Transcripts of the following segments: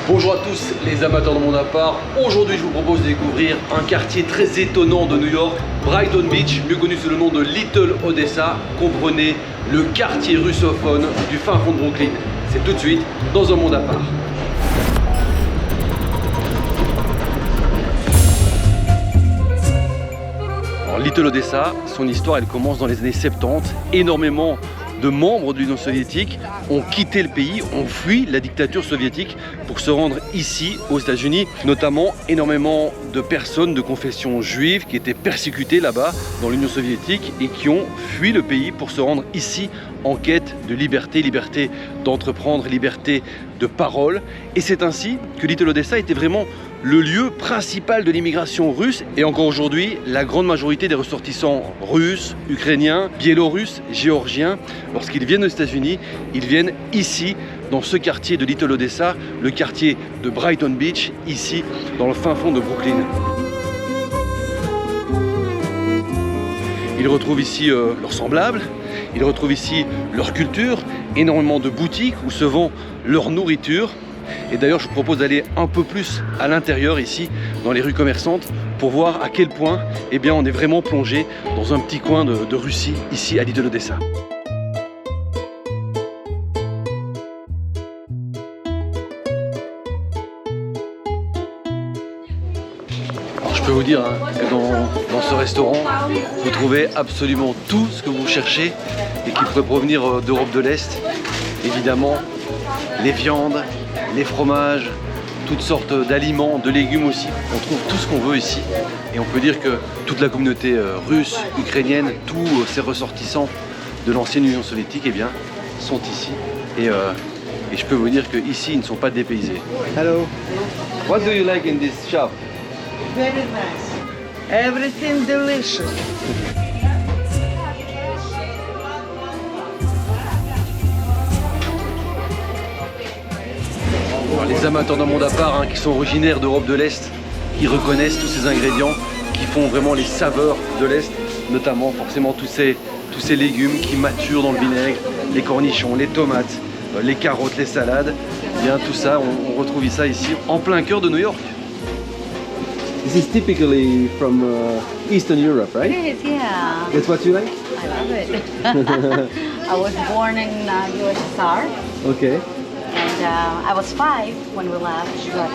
Bonjour à tous les amateurs de monde à part. Aujourd'hui je vous propose de découvrir un quartier très étonnant de New York, Brighton Beach, mieux connu sous le nom de Little Odessa. Comprenez le quartier russophone du fin fond de Brooklyn. C'est tout de suite dans un monde à part. Alors, Little Odessa, son histoire elle commence dans les années 70. Énormément de membres de l'Union soviétique ont quitté le pays, ont fui la dictature soviétique pour se rendre ici aux États-Unis, notamment énormément de personnes de confession juive qui étaient persécutées là-bas dans l'Union soviétique et qui ont fui le pays pour se rendre ici en quête de liberté, liberté d'entreprendre, liberté de parole. Et c'est ainsi que Little Odessa était vraiment le lieu principal de l'immigration russe. Et encore aujourd'hui, la grande majorité des ressortissants russes, ukrainiens, biélorusses, géorgiens, lorsqu'ils viennent aux États-Unis, ils viennent ici, dans ce quartier de Little Odessa, le quartier de Brighton Beach, ici, dans le fin fond de Brooklyn. Ils retrouvent ici leurs semblables, ils retrouvent ici leur culture, énormément de boutiques où se vend leur nourriture. Et d'ailleurs, je vous propose d'aller un peu plus à l'intérieur ici, dans les rues commerçantes, pour voir à quel point eh bien, on est vraiment plongé dans un petit coin de Russie, ici à Little Odessa. Alors, je peux vous dire que dans ce restaurant, vous trouvez absolument tout ce que vous cherchez et qui pourrait provenir d'Europe de l'Est. Évidemment, les viandes, les fromages, toutes sortes d'aliments, de légumes aussi. On trouve tout ce qu'on veut ici. Et on peut dire que toute la communauté russe, ukrainienne, tous ces ressortissants de l'ancienne Union soviétique, eh bien, sont ici. Et je peux vous dire qu'ici, ils ne sont pas dépaysés. Hello. What do you like in this shop? Very nice. Everything delicious. Alors, les amateurs d'un monde à part qui sont originaires d'Europe de l'Est, ils reconnaissent tous ces ingrédients qui font vraiment les saveurs de l'Est, notamment forcément tous ces légumes qui maturent dans le vinaigre, les cornichons, les tomates, les carottes, les salades. Et bien tout ça, on retrouve ça ici en plein cœur de New York. This is typically from Eastern Europe, right? It is, yeah. That's what you like? I love it. I was born in USSR, Okay. and I was 5 when we left, but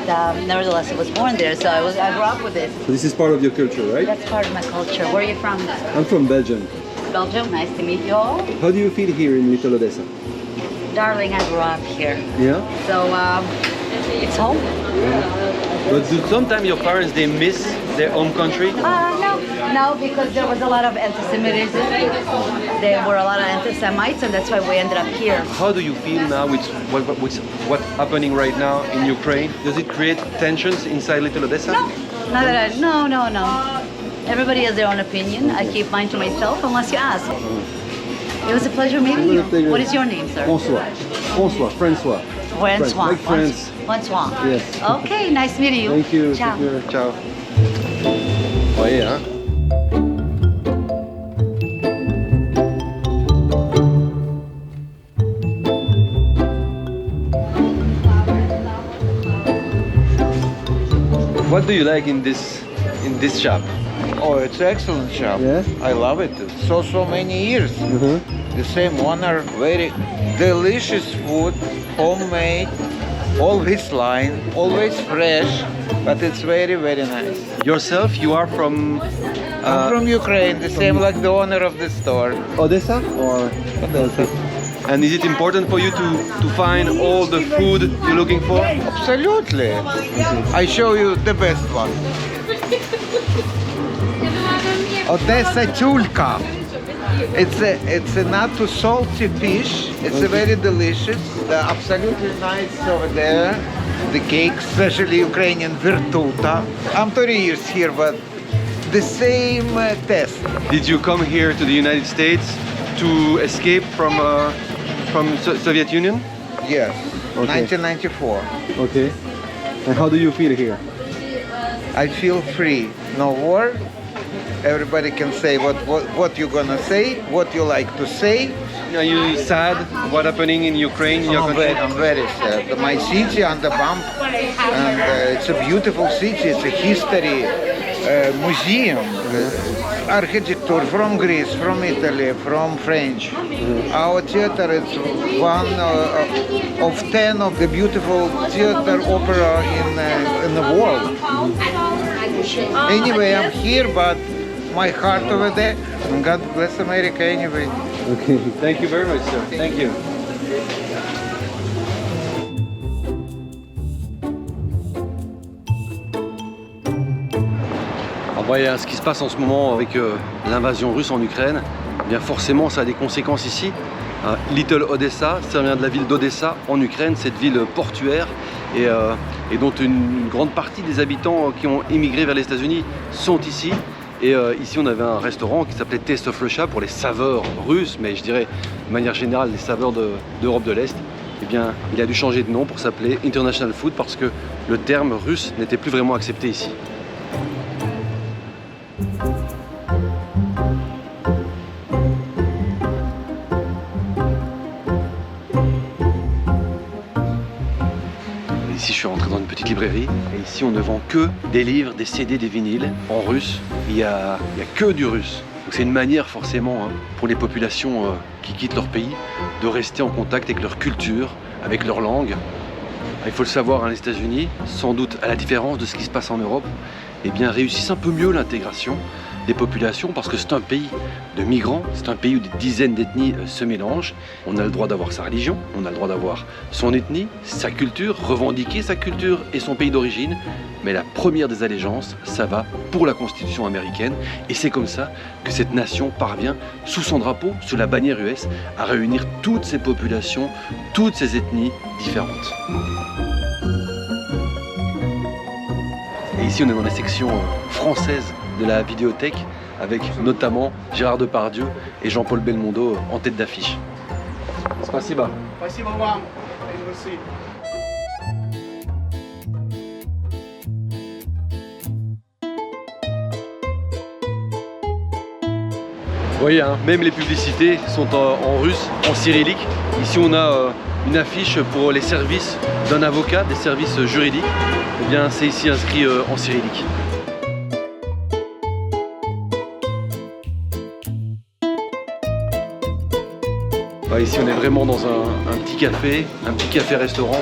nevertheless, I was born there, so I grew up with it. So this is part of your culture, right? That's part of my culture. Where are you from? I'm from Belgium. Belgium. Nice to meet you all. How do you feel here in Little Odessa? Darling, I grew up here, Yeah? so it's home. But do sometimes your parents, they miss their home country? No, because there was a lot of anti-Semitism. There were a lot of anti-Semites, and that's why we ended up here. How do you feel now with what's happening right now in Ukraine? Does it create tensions inside Little Odessa? No, not that no. Everybody has their own opinion. I keep mine to myself unless you ask. It was a pleasure meeting you. What is your name, sir? François. François. Francois. Like friends. Francois. Yes. Okay, nice meeting you. Thank you. Ciao. Ciao. Voyez, hein? What do you like in this shop? Oh, it's excellent shop. Yeah? I love it. So many years. The same owner, very delicious food, homemade, always line, always fresh, but it's very nice. Yourself, you are from I'm from Ukraine, the same like the owner of the store. Odessa or Odessa? And is it important for you to find all the food you're looking for? Absolutely. I show you the best one. Odessa Tulka. It's a not too salty fish. It's a very delicious. Absolutely nice over there. The cake, especially Ukrainian virtuta. I'm 30 years here, but the same taste. Did you come here to the United States to escape from Soviet Union? Yes, Okay. 1994. Okay. And how do you feel here? I feel free. No war. Everybody can say what you're gonna say, what you like to say. Are you sad? What happening in Ukraine? In your country? I'm very sad. My city under bomb, and it's a beautiful city. It's a history museum, architecture from Greece, from Italy, from French. Our theater is one of 10 of the beautiful theater opera in the world. Anyway, I'm here, but my heart over there. And God bless America anyway. Okay. Thank you very much, sir. Thank you. Alors, voyez, ce qui se passe en ce moment avec l'invasion russe en Ukraine, eh bien forcément ça a des conséquences ici. Little Odessa, ça vient de la ville d'Odessa en Ukraine, cette ville portuaire et dont une grande partie des habitants qui ont émigré vers les États-Unis sont ici. Et ici on avait un restaurant qui s'appelait Taste of Russia pour les saveurs russes, mais je dirais de manière générale les saveurs d'Europe de l'Est. Eh bien il a dû changer de nom pour s'appeler International Food parce que le terme russe n'était plus vraiment accepté ici. Ici, je suis rentré dans une petite librairie et ici, on ne vend que des livres, des CD, des vinyles en russe. Il y a que du russe. Donc c'est une manière forcément pour les populations qui quittent leur pays de rester en contact avec leur culture, avec leur langue. Il faut le savoir, les États-Unis, sans doute à la différence de ce qui se passe en Europe, eh bien, réussissent un peu mieux l'intégration des populations parce que c'est un pays de migrants, c'est un pays où des dizaines d'ethnies se mélangent. On a le droit d'avoir sa religion, on a le droit d'avoir son ethnie, sa culture, revendiquer sa culture et son pays d'origine. Mais la première des allégeances, ça va pour la Constitution américaine. Et c'est comme ça que cette nation parvient, sous son drapeau, sous la bannière US, à réunir toutes ces populations, toutes ces ethnies différentes. Et ici, on est dans la section française de la vidéothèque avec notamment Gérard Depardieu et Jean-Paul Belmondo en tête d'affiche. Спасибо. Спасибо вам. Merci. Vous voyez, même les publicités sont en russe, en cyrillique. Ici, on a une affiche pour les services d'un avocat, des services juridiques. Eh bien, c'est ici inscrit en cyrillique. Ici, on est vraiment dans un petit café-restaurant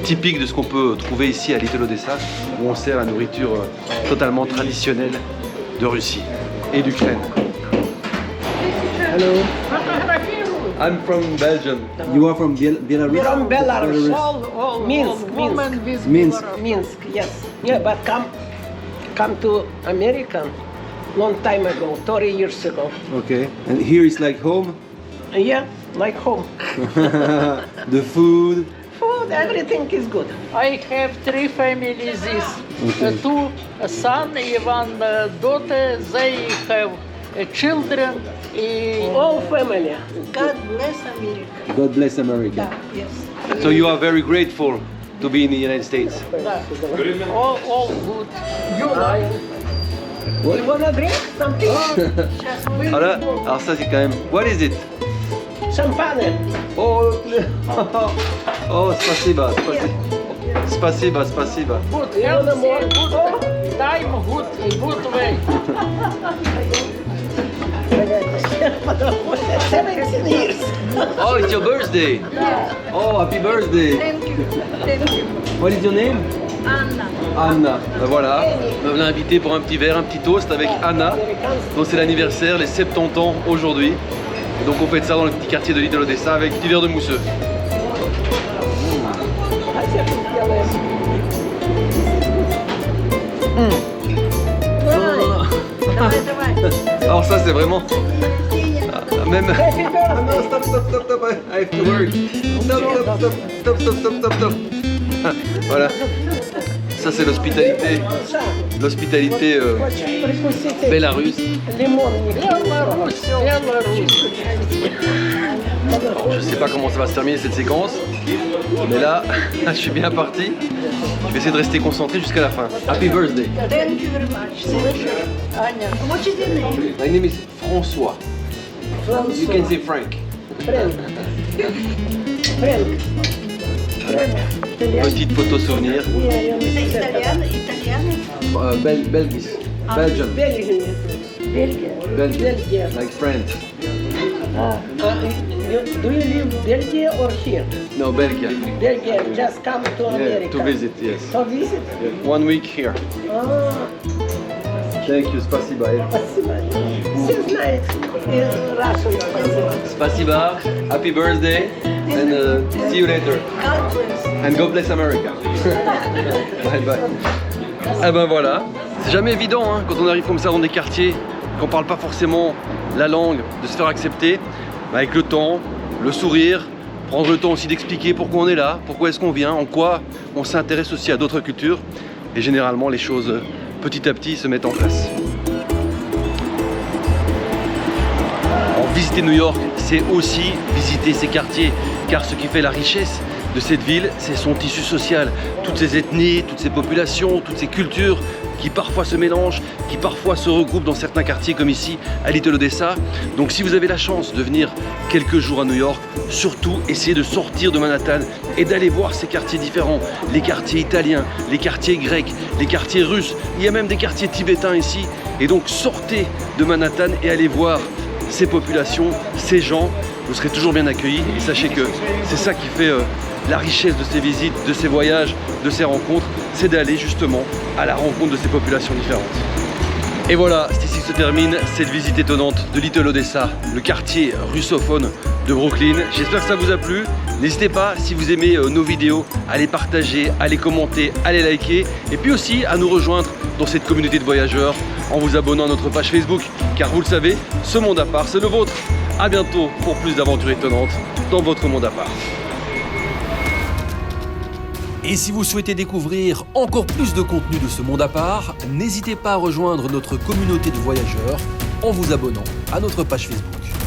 typique de ce qu'on peut trouver ici à Little Odessa, où on sert la nourriture totalement traditionnelle de Russie et d'Ukraine. Hello. I'm from Belgium. You are from Belarus? From Belarus. All Minsk. Minsk, yes. Yeah, but come to America long time ago, 30 years ago. Okay. And here is like home? Yeah, like home. The food? Food, everything is good. I have 3 families. Okay. 2 sons, 1 daughter. They have children. All family. God bless America. God bless America. Yes. So you are very grateful to be in the United States. All good. You wanna drink something? Alors ça c'est quand même... What is it? Champagne. Oh, oh, спасибо, спасибо, спасибо. Good health, good time, good way. 17 years. Oh, it's your birthday. Oh, happy birthday. Thank you. Thank you. What is your name? Anna. Anna. Ben voilà, on l'a invité pour un petit verre, un petit toast avec Anna. Donc c'est l'anniversaire, les 70 ans aujourd'hui. Et donc on fête ça dans le petit quartier de Little Odessa avec un petit verre de mousseux. Давай, давай. Alors ça c'est vraiment... Même... Ah non, stop, I have to work. Stop. Voilà. Ça c'est l'hospitalité bélarusse. Je sais pas comment ça va se terminer cette séquence, mais là, je suis bien parti. Je vais essayer de rester concentré jusqu'à la fin. Happy birthday. Thank you very much. Anya. What is your name? My name is François. You can say Frank. Frank. Frank. Frank. Italiano. Petite photo souvenir. Yeah, you understand. Italiano, italiano. Belgis. Belgium. Belgium. Belgium. Belgium. Belgium. Like France. Do you live Belgium or here? No, Belgium. Belgium, just come to America. Yeah, to visit, yes. To visit? 1 week here. Ah, Thank you, спасибо. спасибо. Seems nice in Russian. Spasiba, happy birthday, and see you later. And God bless America. Bye bye. Ah ben voilà, c'est jamais évident hein, quand on arrive comme ça dans des quartiers, qu'on parle pas forcément la langue, de se faire accepter. Avec le temps, le sourire, prendre le temps aussi d'expliquer pourquoi on est là, pourquoi est-ce qu'on vient, en quoi on s'intéresse aussi à d'autres cultures. Et généralement les choses petit à petit se mettent en place. Visiter New York, c'est aussi visiter ses quartiers, car ce qui fait la richesse de cette ville, c'est son tissu social. Toutes ces ethnies, toutes ces populations, toutes ces cultures qui parfois se mélangent, qui parfois se regroupent dans certains quartiers comme ici à Little Odessa. Donc si vous avez la chance de venir quelques jours à New York, surtout essayez de sortir de Manhattan et d'aller voir ces quartiers différents. Les quartiers italiens, les quartiers grecs, les quartiers russes, il y a même des quartiers tibétains ici. Et donc sortez de Manhattan et allez voir ces populations, ces gens, vous serez toujours bien accueillis et sachez que c'est ça qui fait la richesse de ces visites, de ces voyages, de ces rencontres, c'est d'aller justement à la rencontre de ces populations différentes. Et voilà, c'est ici que se termine cette visite étonnante de Little Odessa, le quartier russophone de Brooklyn. J'espère que ça vous a plu. N'hésitez pas, si vous aimez nos vidéos, à les partager, à les commenter, à les liker et puis aussi à nous rejoindre dans cette communauté de voyageurs en vous abonnant à notre page Facebook, car vous le savez, ce monde à part, c'est le vôtre. A bientôt pour plus d'aventures étonnantes dans votre monde à part. Et si vous souhaitez découvrir encore plus de contenu de ce monde à part, n'hésitez pas à rejoindre notre communauté de voyageurs en vous abonnant à notre page Facebook.